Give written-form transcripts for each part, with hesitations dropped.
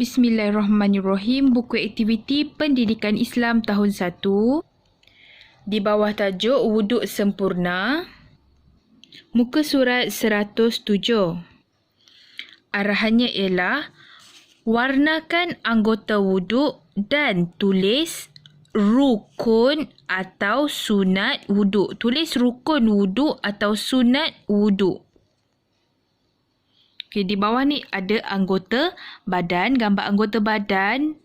Bismillahirrahmanirrahim. Buku aktiviti Pendidikan Islam tahun 1. Di bawah tajuk Wuduk Sempurna. Muka surat 107. Arahannya ialah warnakan anggota wuduk dan tulis rukun atau sunat wuduk. Tulis rukun wuduk atau sunat wuduk. Okey, di bawah ni ada anggota badan, gambar anggota badan.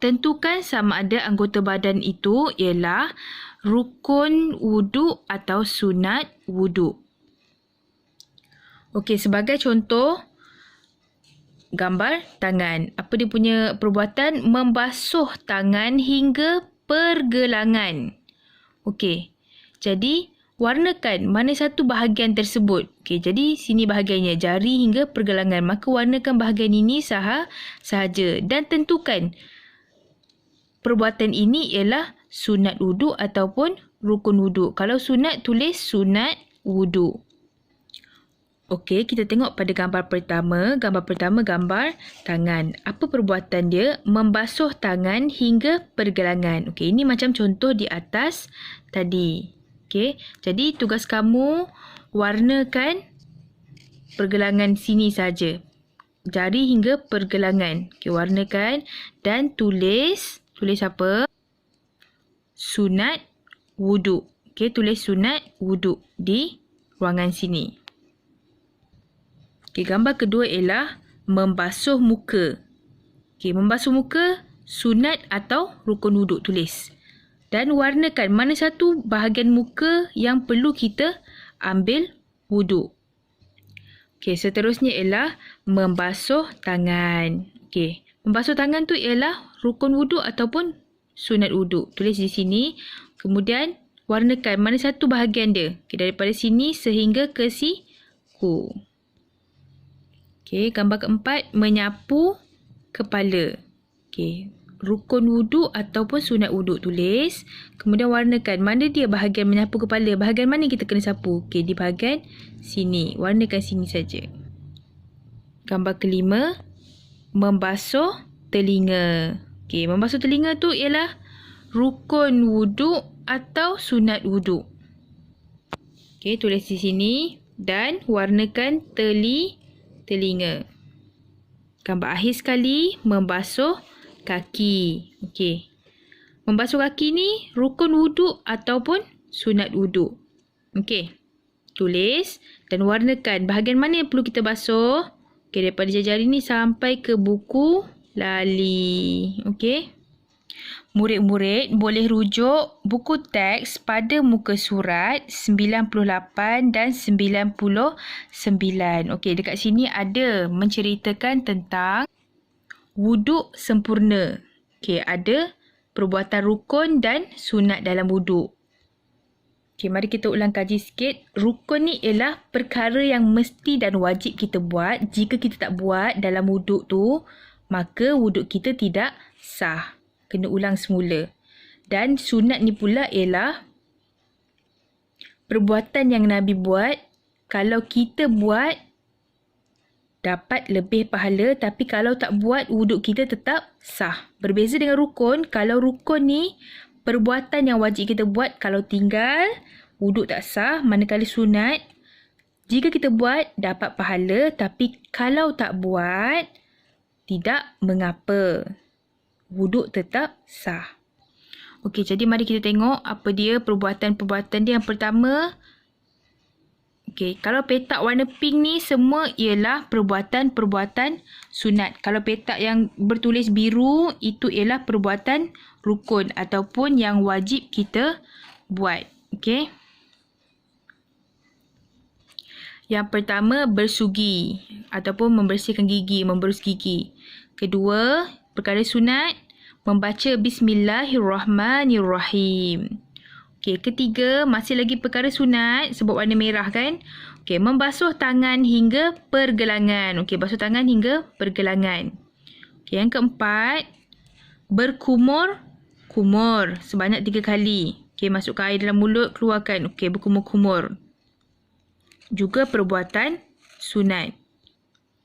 Tentukan sama ada anggota badan itu ialah rukun wuduk atau sunat wuduk. Okey, sebagai contoh, gambar tangan. Apa dia punya perbuatan? Membasuh tangan hingga pergelangan. Okey, jadi warnakan mana satu bahagian tersebut. Okey, jadi sini bahagiannya jari hingga pergelangan. Maka warnakan bahagian ini sahaja dan tentukan perbuatan ini ialah sunat wuduk ataupun rukun wuduk. Kalau sunat, tulis sunat wuduk. Okey, kita tengok pada gambar pertama. Gambar pertama gambar tangan. Apa perbuatan dia? Membasuh tangan hingga pergelangan. Okey, ini macam contoh di atas tadi. Okey, jadi tugas kamu warnakan pergelangan sini saja. Jari hingga pergelangan. Okey, warnakan dan tulis apa? Sunat wuduk. Okey, tulis sunat wuduk di ruangan sini. Okey, gambar kedua ialah membasuh muka. Okey, membasuh muka sunat atau rukun wuduk, tulis. Dan warnakan mana satu bahagian muka yang perlu kita ambil wuduk. Okey, seterusnya ialah membasuh tangan. Okey, membasuh tangan tu ialah rukun wuduk ataupun sunat wuduk. Tulis di sini. Kemudian warnakan mana satu bahagian dia. Okey, daripada sini sehingga ke siku. Okey, gambar keempat, menyapu kepala. Okey, rukun wuduk ataupun sunat wuduk, tulis. Kemudian warnakan mana dia bahagian menyapu kepala. Bahagian mana kita kena sapu? Okey, di bahagian sini. Warnakan sini saja. Gambar kelima, membasuh telinga. Okey, membasuh telinga tu ialah rukun wuduk atau sunat wuduk. Okey, tulis di sini dan warnakan telinga. Gambar akhir sekali, membasuh kaki. Okey. Membasuh kaki ni rukun wuduk ataupun sunat wuduk. Okey. Tulis dan warnakan bahagian mana yang perlu kita basuh. Okey, daripada jari ni sampai ke buku lali. Okey. Murid-murid boleh rujuk buku teks pada muka surat 98 dan 99. Okey, dekat sini ada menceritakan tentang wuduk sempurna. Okey, ada perbuatan rukun dan sunat dalam wuduk. Okey, mari kita ulang kaji sikit. Rukun ni ialah perkara yang mesti dan wajib kita buat. Jika kita tak buat dalam wuduk tu, maka wuduk kita tidak sah. Kena ulang semula. Dan sunat ni pula ialah perbuatan yang Nabi buat. Kalau kita buat, dapat lebih pahala, tapi kalau tak buat, wuduk kita tetap sah. Berbeza dengan rukun, kalau rukun ni perbuatan yang wajib kita buat, kalau tinggal, wuduk tak sah. Manakala sunat, jika kita buat, dapat pahala, tapi kalau tak buat, tidak mengapa. Wuduk tetap sah. Okey, jadi mari kita tengok apa dia perbuatan-perbuatan dia. Yang pertama, okey, kalau petak warna pink ni semua ialah perbuatan-perbuatan sunat. Kalau petak yang bertulis biru, itu ialah perbuatan rukun ataupun yang wajib kita buat. Okey. Yang pertama, bersugi ataupun membersihkan gigi, memberus gigi. Kedua, perkara sunat, membaca Bismillahirrahmanirrahim. Okey, ketiga, masih lagi perkara sunat sebab warna merah kan. Okey, membasuh tangan hingga pergelangan. Okey, basuh tangan hingga pergelangan. Okey, yang keempat, berkumur sebanyak 3 kali. Okey, masukkan air dalam mulut, keluarkan. Okey, berkumur-kumur. Juga perbuatan sunat.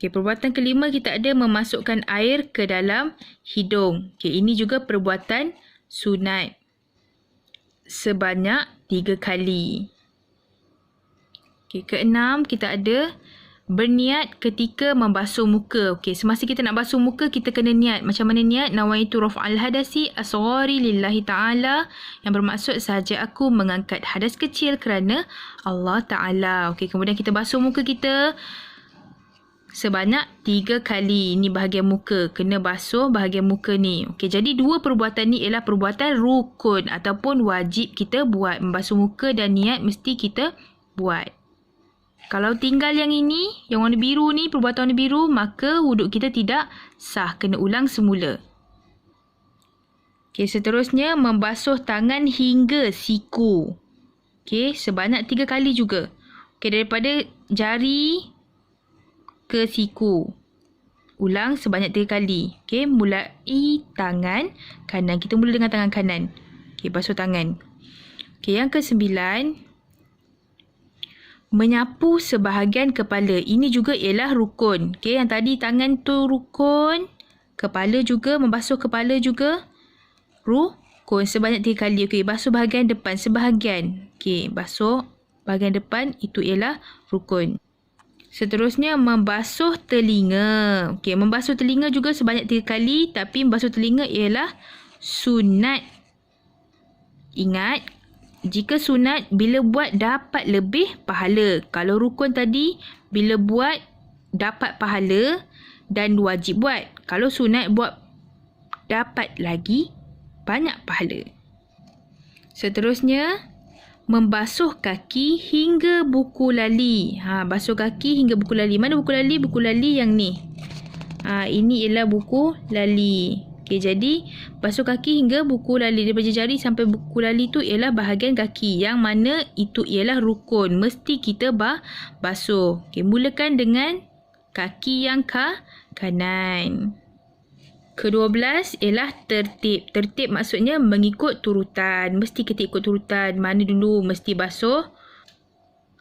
Okey, perbuatan kelima kita ada memasukkan air ke dalam hidung. Okey, ini juga perbuatan sunat sebanyak 3 kali. Okey, keenam kita ada berniat ketika membasuh muka. Okey, semasa kita nak basuh muka, kita kena niat. Macam mana niat? Nawaitu raf'al hadasi asghari lillahi ta'ala. Yang bermaksud sahaja aku mengangkat hadas kecil kerana Allah Ta'ala. Okey, kemudian kita basuh muka kita sebanyak 3 kali. Ini bahagian muka. Kena basuh bahagian muka ni. Okey, jadi dua perbuatan ni ialah perbuatan rukun ataupun wajib kita buat. Membasuh muka dan niat mesti kita buat. Kalau tinggal yang ini, yang warna biru ni, perbuatan warna biru, maka wuduk kita tidak sah. Kena ulang semula. Okey, seterusnya membasuh tangan hingga siku. Okey, sebanyak 3 kali juga. Okey, daripada jari ke siku. Ulang sebanyak 3 kali. Okey, mulai tangan kanan. Kita mula dengan tangan kanan. Okey, basuh tangan. Okey, yang ke-9. Menyapu sebahagian kepala. Ini juga ialah rukun. Okey, yang tadi tangan tu rukun. Kepala juga, membasuh kepala juga rukun sebanyak 3 kali. Okey, basuh bahagian depan sebahagian. Okey, basuh bahagian depan itu ialah rukun. Seterusnya membasuh telinga. Okey, membasuh telinga juga sebanyak 3 kali, tapi membasuh telinga ialah sunat. Ingat, jika sunat, bila buat dapat lebih pahala. Kalau rukun tadi, bila buat dapat pahala dan wajib buat. Kalau sunat, buat dapat lagi banyak pahala. Seterusnya, membasuh kaki hingga buku lali. Basuh kaki hingga buku lali. Mana buku lali? Buku lali yang ni. Ini ialah buku lali. Okey, jadi basuh kaki hingga buku lali. Daripada jari sampai buku lali tu ialah bahagian kaki. Yang mana itu ialah rukun. Mesti kita basuh. Okey, mulakan dengan kaki yang kanan. Ke-12 ialah tertib. Tertib maksudnya mengikut turutan. Mesti kita ikut turutan. Mana dulu mesti basuh?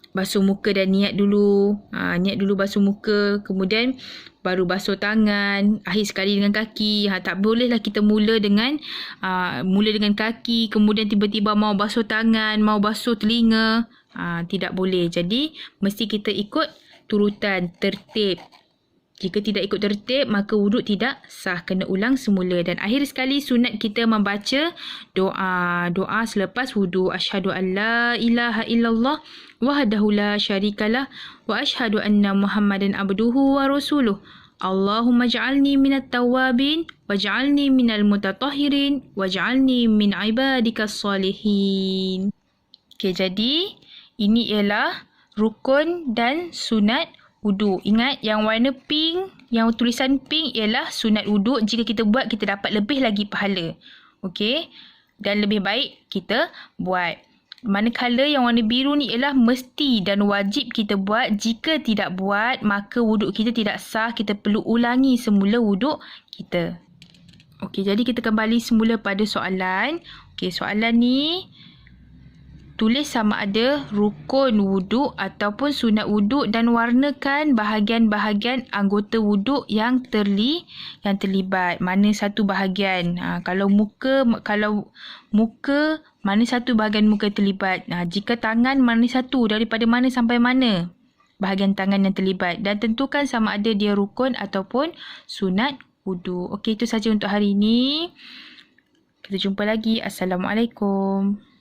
Basuh muka dan niat dulu. Niat dulu basuh muka. Kemudian baru basuh tangan. Akhir sekali dengan kaki. Tak bolehlah kita mula dengan kaki. Kemudian tiba-tiba mau basuh tangan. Mau basuh telinga. Tidak boleh. Jadi mesti kita ikut turutan. Tertib. Jika tidak ikut tertib, maka wuduk tidak sah. Kena ulang semula. Dan akhir sekali, sunat kita membaca doa. Doa selepas wuduk. Asyhadu an la ilaha illallah wahdahu la syarikalah wa asyhadu anna Muhammadan abduhu wa rasuluh. Allahumma ja'alni minat tawabin waj'alni minal mutatahhirin waj'alni min ibadikas salihin. Okey, jadi ini ialah rukun dan sunat wuduk. Ingat, yang warna pink, yang tulisan pink ialah sunat wuduk. Jika kita buat, kita dapat lebih lagi pahala. Okey? Dan lebih baik kita buat. Manakala yang warna biru ni ialah mesti dan wajib kita buat. Jika tidak buat, maka wuduk kita tidak sah. Kita perlu ulangi semula wuduk kita. Okey, jadi kita kembali semula pada soalan. Okey, soalan ni tulis sama ada rukun wuduk ataupun sunat wuduk dan warnakan bahagian-bahagian anggota wuduk yang terlibat. Mana satu bahagian? Kalau muka, mana satu bahagian muka terlibat? Jika tangan, mana satu? Daripada mana sampai mana bahagian tangan yang terlibat? Dan tentukan sama ada dia rukun ataupun sunat wuduk. Okey, itu saja untuk hari ini. Kita jumpa lagi. Assalamualaikum.